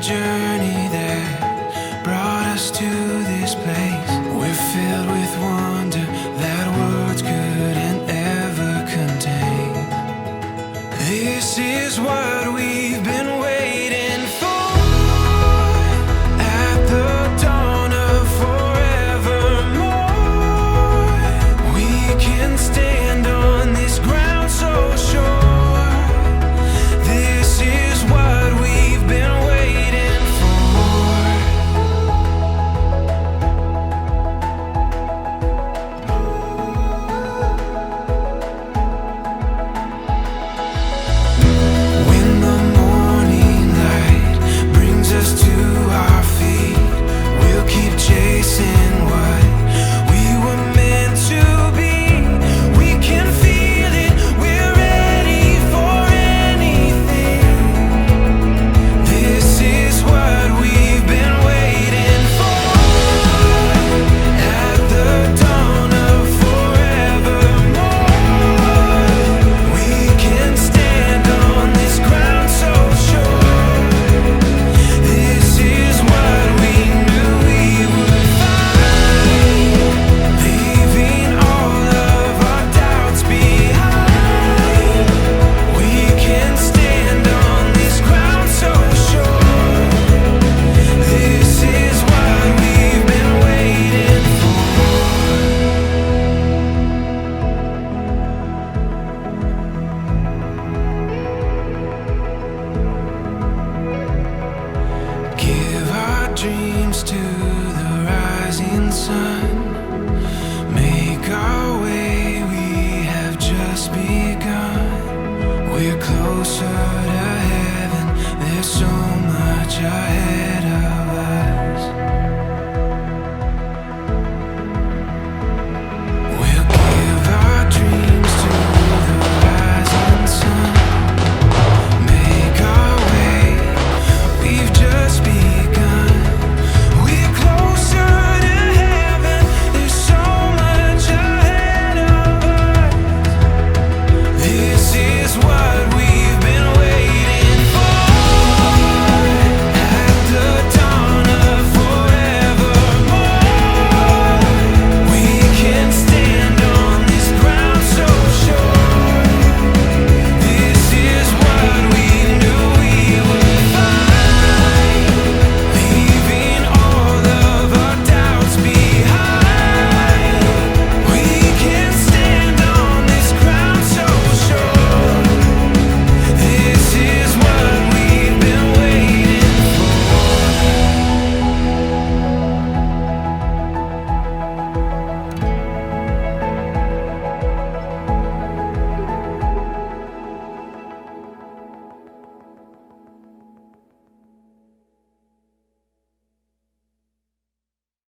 journey that brought us to this place. We're filled with wonder that words couldn't ever contain. This is what we've been waiting for. At the dawn of forevermore, we can stand on this ground so sure. This is what we've been waiting for. When the morning light brings us to our feet, we'll keep chasing what we were meant to be. We can feel it, we're ready for anything. This is what we've been waiting for. At the dawn of forevermore, we can stand on this ground so sure. This is what we knew we would find, leaving all of our doubts behind. We can stand on this ground so sure. This is what we've been waiting for. Give our dreams to the rising sun. Make our way, we have just begun. We're closer to heaven, there's so much ahead.